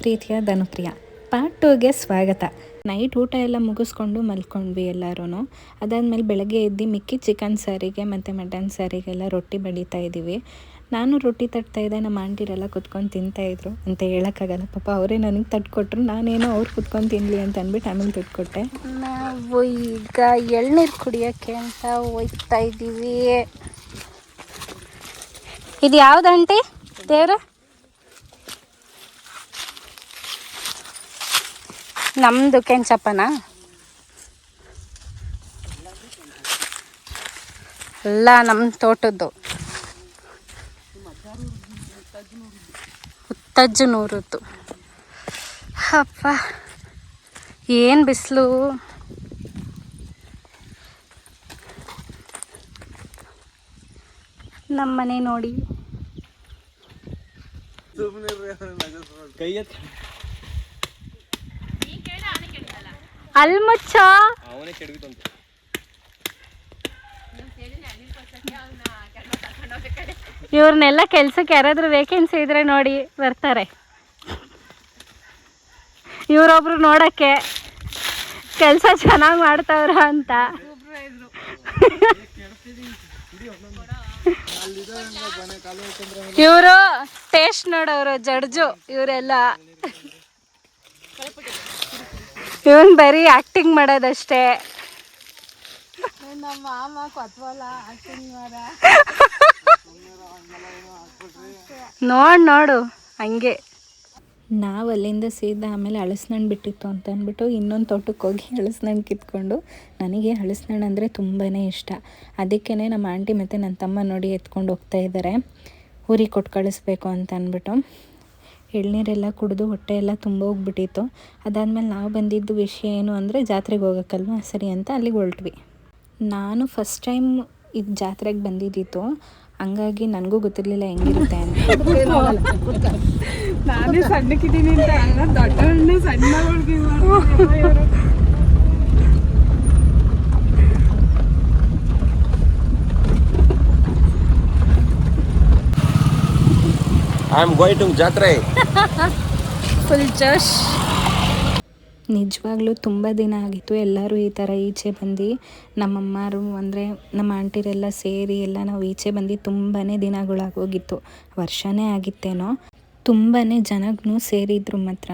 ಪ್ರೀತಿಯ ಧನುಪ್ರಿಯ ಪಾರ್ಟ್ 2ಗೆ ಸ್ವಾಗತ. ನೈಟ್ ಊಟ ಎಲ್ಲ ಮುಗಿಸ್ಕೊಂಡು ಮಲ್ಕೊಂಡ್ವಿ ಎಲ್ಲರೂ. ಅದಾದಮೇಲೆ ಬೆಳಗ್ಗೆ ಎದ್ದು ಮಿಕ್ಕಿ ಚಿಕನ್ ಸಾರಿಗೆ ಮತ್ತು ಮಟನ್ ಸಾರಿಗೆಲ್ಲ ರೊಟ್ಟಿ ಬಡಿತಾ ಇದ್ದೀವಿ. ನಾನು ರೊಟ್ಟಿ ತಟ್ತಾಯಿದ್ದೆ, ನಮ್ಮ ಆಂಟಿರೆಲ್ಲ ಕುತ್ಕೊಂಡು ತಿಂತಾಯಿದ್ರು ಅಂತ ಹೇಳೋಕ್ಕಾಗಲ್ಲ. ಪಾಪ ಅವರೇ ನನಗೆ ತಟ್ಕೊಟ್ರು, ನಾನೇನೋ ಅವ್ರು ಕುತ್ಕೊಂಡು ತಿನ್ನಲಿ ಅಂತ ಅಂದ್ಬಿಟ್ಟು ಆಮೇಲೆ ತಟ್ಕೊಟ್ಟೆ. ನಾವು ಈಗ ಎಳ್ನೀರು ಕುಡಿಯೋಕ್ಕೆ ಅಂತ ಹೋಗ್ತಾ ಇದ್ದೀವಿ. ಇದು ಯಾವ್ದು ಆಂಟಿ ದೇವ್ರ? ನಮ್ಮದು ಕೆಂಚಪ್ಪನಾ? ಎಲ್ಲ ನಮ್ಮ ತೋಟದ್ದು, ಉತ್ತಜ್ಜನೂರದ್ದು. ಅಪ್ಪ ಏನು ಬಿಸಿಲು! ನಮ್ಮನೆ ನೋಡಿ. ಅಲ್ಮುಚ್ಚ ಇವ್ರನ್ನೆಲ್ಲ ಕೆಲ್ಸಕ್ಕೆ ಯಾರಾದ್ರೂ ವೇಕೆನ್ಸಿ ಇದ್ರೆ ನೋಡಿ ಬರ್ತಾರೆ. ಇವರೊಬ್ರು ನೋಡಕ್ಕೆ ಕೆಲಸ ಚೆನ್ನಾಗಿ ಮಾಡ್ತಾವ್ರ ಅಂತ. ಇವರು ಟೇಸ್ಟ್ ನೋಡೋರು ಜಡ್ಜು. ಇವರೆಲ್ಲ ಇವನ್ ಬರೀ ಆಕ್ಟಿಂಗ್ ಮಾಡೋದಷ್ಟೇ. ನೋಡು ಹಂಗೆ. ನಾವು ಅಲ್ಲಿಂದ ಸೀದಾ ಆಮೇಲೆ ಹಳಸಿನಣ್ಣು ಬಿಟ್ಟಿತ್ತು ಅಂತ ಅಂದ್ಬಿಟ್ಟು ಇನ್ನೊಂದು ತೋಟಕ್ಕೆ ಹೋಗಿ ಹಳಸಿನಣ್ಣು ಕಿತ್ಕೊಂಡು, ನನಗೆ ಹಳಸಿನಣ್ಣು ಅಂದರೆ ತುಂಬಾ ಇಷ್ಟ. ಅದಕ್ಕೇ ನಮ್ಮ ಆಂಟಿ ಮತ್ತು ನನ್ನ ತಮ್ಮ ನೋಡಿ ಎತ್ಕೊಂಡು ಹೋಗ್ತಾ ಇದ್ದಾರೆ, ಊರಿಗೆ ಕೊಟ್ಟು ಕಳಿಸ್ಬೇಕು ಅಂತ ಅಂದ್ಬಿಟ್ಟು. ಎಳ್ನೀರೆಲ್ಲ ಕುಡಿದು ಹೊಟ್ಟೆ ಎಲ್ಲ ತುಂಬ ಹೋಗ್ಬಿಟ್ಟಿತ್ತು. ಅದಾದಮೇಲೆ ನಾವು ಬಂದಿದ್ದು ವಿಷಯ ಏನು ಅಂದರೆ ಜಾತ್ರೆಗೆ ಹೋಗೋಕ್ಕಲ್ವ, ಸರಿ ಅಂತ ಅಲ್ಲಿಗೆ ಹೊರಟ್ವಿ. ನಾನು ಫಸ್ಟ್ ಟೈಮ್ ಇದು ಜಾತ್ರೆಗೆ ಬಂದಿದ್ದಿತ್ತು, ಹಂಗಾಗಿ ನನಗೂ ಗೊತ್ತಿರಲಿಲ್ಲ ಹೆಂಗಿರುತ್ತೆ ಅಂತ. ನಾನೇ ಸಣ್ಣಕ್ಕಿದ್ದೀನಿ ಅಂತ ದೊಡ್ಡ ಸಣ್ಣ I am going to ಜಾತ್ರೆ. ಫುಲ್ ಜೋಶ್. ನಿಜವಾಗ್ಲೂ ತುಂಬ ದಿನ ಆಗಿತ್ತು ಎಲ್ಲರೂ ಈ ಥರ ಈಚೆ ಬಂದು, ನಮ್ಮಮ್ಮರು ಅಂದರೆ ನಮ್ಮ ಆಂಟಿರೆಲ್ಲ ಸೇರಿ ಎಲ್ಲ ನಾವು ಈಚೆ ಬಂದು ತುಂಬಾ ದಿನಗಳಾಗೋಗಿತ್ತು. ವರ್ಷನೇ ಆಗಿತ್ತೇನೋ. ತುಂಬಾ ಜನಗೂ ಸೇರಿದ್ರು ಮಾತ್ರ.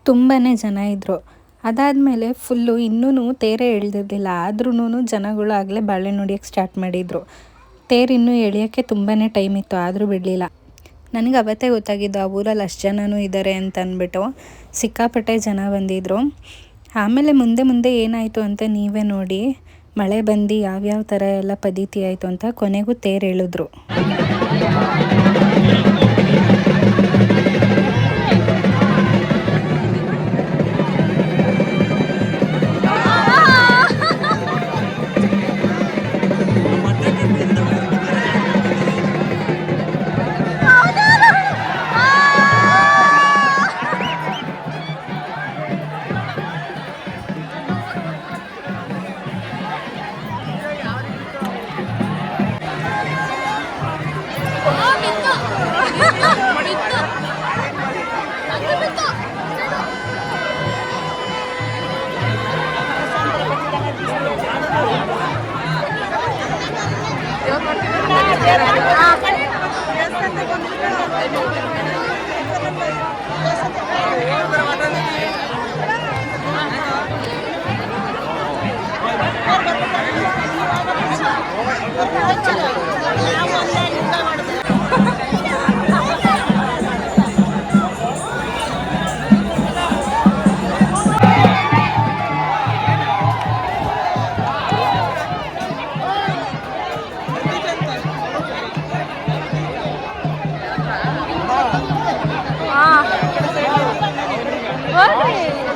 ತುಂಬಾ ಜನ ಇದ್ದರು. ಅದಾದಮೇಲೆ ಫುಲ್ಲು ಇನ್ನೂ ತೇರೇ ಎಳ್ದಿದ್ದಿಲ್ಲ, ಆದ್ರೂ ಜನಗಳು ಆಗಲೇ ಬಾಳೆಹಣ್ಣು ಹೊಡಿಯೋಕ್ಕೆ ಸ್ಟಾರ್ಟ್ ಮಾಡಿದರು. ತೇರು ಇನ್ನೂ ಎಳೆಯೋಕ್ಕೆ ತುಂಬಾ ಟೈಮ್ ಇತ್ತು, ಆದರೂ ಬಿಡಲಿಲ್ಲ. ನನಗೆ ಅವತ್ತೇ ಗೊತ್ತಾಗಿದ್ದು ಆ ಊರಲ್ಲಿ ಅಷ್ಟು ಜನನೂ ಇದ್ದಾರೆ ಅಂತ ಅಂದ್ಬಿಟ್ಟು. ಸಿಕ್ಕಾಪಟ್ಟೆ ಜನ ಬಂದಿದ್ದರು. ಆಮೇಲೆ ಮುಂದೆ ಏನಾಯಿತು ಅಂತ ನೀವೇ ನೋಡಿ. ಮಳೆ ಬಂದು ಯಾವ್ಯಾವ ಥರ ಎಲ್ಲ ಪದ್ಧತಿ ಆಯಿತು ಅಂತ. ಕೊನೆಗೂ ತೇರು ಎಳೆದ್ರು.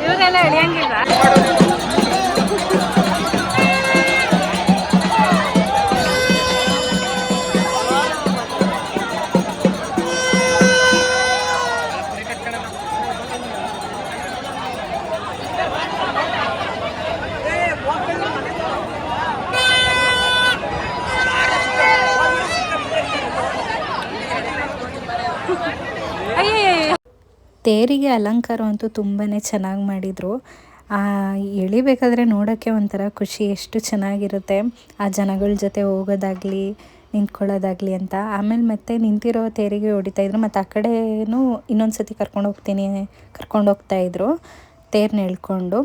ಇವರೆಲ್ಲ ಎಳಿಯಂಗಿಲ್ಲ. ತೇರಿಗೆ ಅಲಂಕಾರ ಅಂತೂ ತುಂಬಾ ಚೆನ್ನಾಗಿ ಮಾಡಿದರು. ಎಳಿಬೇಕಾದ್ರೆ ನೋಡೋಕ್ಕೆ ಒಂಥರ ಖುಷಿ, ಎಷ್ಟು ಚೆನ್ನಾಗಿರುತ್ತೆ ಆ ಜನಗಳ ಜೊತೆ ಹೋಗೋದಾಗಲಿ ನಿಂತ್ಕೊಳ್ಳೋದಾಗಲಿ ಅಂತ. ಆಮೇಲೆ ಮತ್ತೆ ನಿಂತಿರೋ ತೇರಿಗೆ ಹೊಡಿತಾಯಿದ್ರು, ಮತ್ತು ಆ ಕಡೆಯೂ ಇನ್ನೊಂದು ಸತಿ ಕರ್ಕೊಂಡು ಹೋಗ್ತಾಯಿದ್ರು ತೇರನ್ನ ಎಳ್ಕೊಂಡು.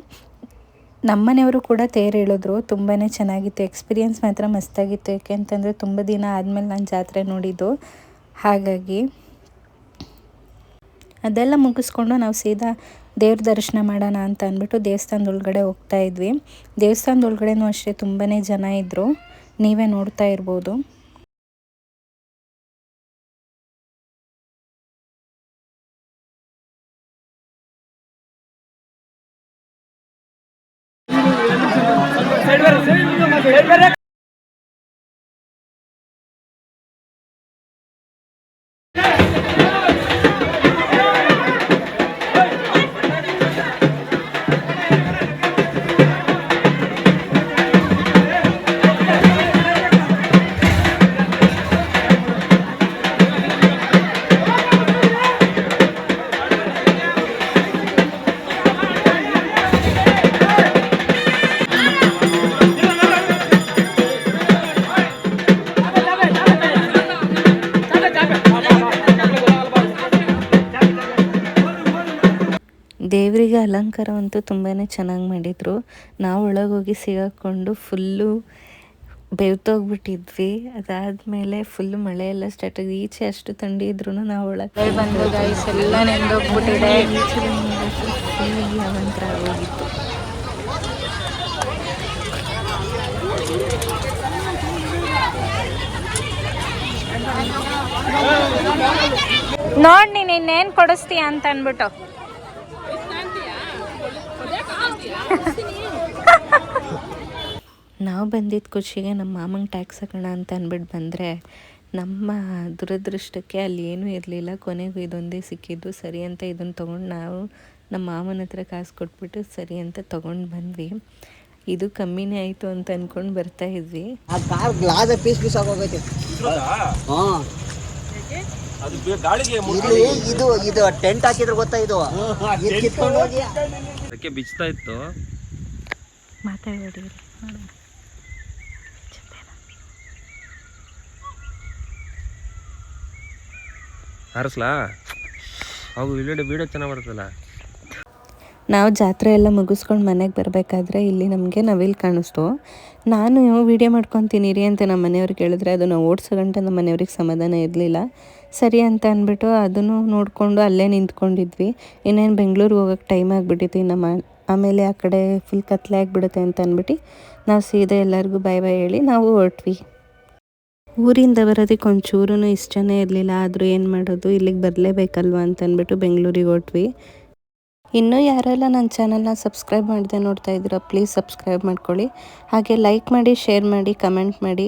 ನಮ್ಮನೆಯವರು ಕೂಡ ತೇರು ಎಳೆದ್ರು. ತುಂಬಾ ಚೆನ್ನಾಗಿತ್ತು, ಎಕ್ಸ್ಪೀರಿಯೆನ್ಸ್ ಮಾತ್ರ ಮಸ್ತಾಗಿತ್ತು. ಯಾಕೆ ಅಂತಂದರೆ ತುಂಬ ದಿನ ಆದಮೇಲೆ ನಾನು ಜಾತ್ರೆ ನೋಡಿದ್ದು. ಹಾಗಾಗಿ ಅದೆಲ್ಲ ಮುಗಿಸ್ಕೊಂಡು ನಾವು ಸೀದಾ ದೇವ್ರ ದರ್ಶನ ಮಾಡೋಣ ಅಂತ ಅಂದ್ಬಿಟ್ಟು ದೇವಸ್ಥಾನದೊಳಗಡೆ ಹೋಗ್ತಾಯಿದ್ವಿ. ದೇವಸ್ಥಾನದೊಳಗಡೆನೂ ಅಷ್ಟೇ ತುಂಬಾ ಜನ ಇದ್ದರು, ನೀವೇ ನೋಡ್ತಾ ಇರ್ಬೋದು. ದೇವರಿಗೆ ಅಲಂಕಾರ ಅಂತೂ ತುಂಬಾ ಚೆನ್ನಾಗಿ ಮಾಡಿದರು. ನಾವು ಒಳಗೋಗಿ ಸಿಗಾಕೊಂಡು ಫುಲ್ಲು ಬೆವ್ತೋಗ್ಬಿಟ್ಟಿದ್ವಿ. ಅದಾದಮೇಲೆ ಫುಲ್ಲು ಮಳೆ ಎಲ್ಲ ಸ್ಟಾರ್ಟ್ ಆಗಿ ಈಚೆ ಅಷ್ಟು ಥಂಡಿ ಇದ್ರೂ ನಾವು ಒಳಗೆ ಬಂದು ಗೈಸ್ ಎಲ್ಲ ನೆಂದೋಗ್ಬಿಟ್ಟಿದೆ. ಈಚೆ ಫುಲ್ ಅವಂತರ ಆಗೋಗಿತ್ತು. ನೋಡ್ ನೀನ್ ಇನ್ನೇನ್ ಕೊಡಿಸ್ತೀಯ ಅಂತ ಅನ್ಬಿಟ್ಟು. ನಾವು ಬಂದಿದ್ದ ಖುಷಿಗೆ ನಮ್ಮ ಮಾಮಂಗೆ ಟ್ಯಾಕ್ಸ್ ಹಾಕೋಣ ಅಂತ ಅಂದ್ಬಿಟ್ಟು ಬಂದರೆ, ನಮ್ಮ ದುರದೃಷ್ಟಕ್ಕೆ ಅಲ್ಲಿ ಏನೂ ಇರಲಿಲ್ಲ. ಕೊನೆಗೂ ಇದೊಂದೇ ಸಿಕ್ಕಿದ್ದು. ಸರಿ ಅಂತ ಇದನ್ನು ತೊಗೊಂಡು ನಾವು ನಮ್ಮ ಮಾಮನ ಹತ್ರ ಕಾಸು ಕೊಟ್ಬಿಟ್ಟು ಸರಿ ಅಂತ ತೊಗೊಂಡು ಬಂದ್ವಿ. ಇದು ಕಮ್ಮಿನೇ ಆಯಿತು ಅಂತ ಅಂದ್ಕೊಂಡು ಬರ್ತಾಯಿದ್ವಿ. ಇದು ಟೆಂಟ್ ಹಾಕಿದ್ರೆ ಗೊತ್ತಾ, ಇದು ಅದಕ್ಕೆ ಬಿಚ್ತಾ ಇತ್ತು. ಮಾತಾಡಬೇಡಿ, ಹಾರಿಸ್ಲಾ? ಹೌದು, ವಿಡಿಯೋ ಚೆನ್ನಾಗಿ ಬರ್ತಲ್ಲ. ನಾವು ಜಾತ್ರೆ ಎಲ್ಲ ಮುಗಿಸ್ಕೊಂಡು ಮನೆಗೆ ಬರಬೇಕಾದ್ರೆ ಇಲ್ಲಿ ನಮಗೆ ನವಿಲು ಕಾಣಿಸ್ತು. ನಾನು ವೀಡಿಯೋ ಮಾಡ್ಕೊತೀನಿ ರೀ ಅಂತ ನಮ್ಮ ಮನೆಯವ್ರಿಗೆ ಹೇಳಿದ್ರೆ ಅದನ್ನು ಓಡಿಸೋ ಗಂಟೆ ನಮ್ಮ ಮನೆಯವ್ರಿಗೆ ಸಮಾಧಾನ ಇರಲಿಲ್ಲ. ಸರಿ ಅಂತ ಅಂದ್ಬಿಟ್ಟು ಅದನ್ನು ನೋಡಿಕೊಂಡು ಅಲ್ಲೇ ನಿಂತ್ಕೊಂಡಿದ್ವಿ. ಇನ್ನೇನು ಬೆಂಗಳೂರಿಗೆ ಹೋಗೋಕ್ಕೆ ಟೈಮ್ ಆಗಿಬಿಟ್ಟಿತ್ತು. ಆಮೇಲೆ ಆ ಕಡೆ ಫುಲ್ ಕತ್ಲೆ ಆಗಿಬಿಡುತ್ತೆ ಅಂತ ಅಂದ್ಬಿಟ್ಟು ನಾವು ಸೀದಾ ಎಲ್ಲರಿಗೂ ಬಾಯ್ ಬಾಯ್ ಹೇಳಿ ನಾವು ಹೊರಟ್ವಿ. ಊರಿಂದ ಬರೋದಕ್ಕೆ ಒಂಚೂರೂ ಇಷ್ಟನೇ ಇರಲಿಲ್ಲ. ಆದರೂ ಏನು ಮಾಡೋದು, ಇಲ್ಲಿಗೆ ಬರಲೇಬೇಕಲ್ವ ಅಂತ ಅಂದ್ಬಿಟ್ಟು ಬೆಂಗಳೂರಿಗೆ ಹೊರಟ್ವಿ. ಇನ್ನೂ ಯಾರೆಲ್ಲ ನನ್ನ ಚಾನಲ್ನ ಸಬ್ಸ್ಕ್ರೈಬ್ ಮಾಡದೆ ನೋಡ್ತಾ ಇದ್ದೀರಾ ಪ್ಲೀಸ್ ಸಬ್ಸ್ಕ್ರೈಬ್ ಮಾಡ್ಕೊಳ್ಳಿ. ಹಾಗೆ ಲೈಕ್ ಮಾಡಿ, ಶೇರ್ ಮಾಡಿ, ಕಮೆಂಟ್ ಮಾಡಿ.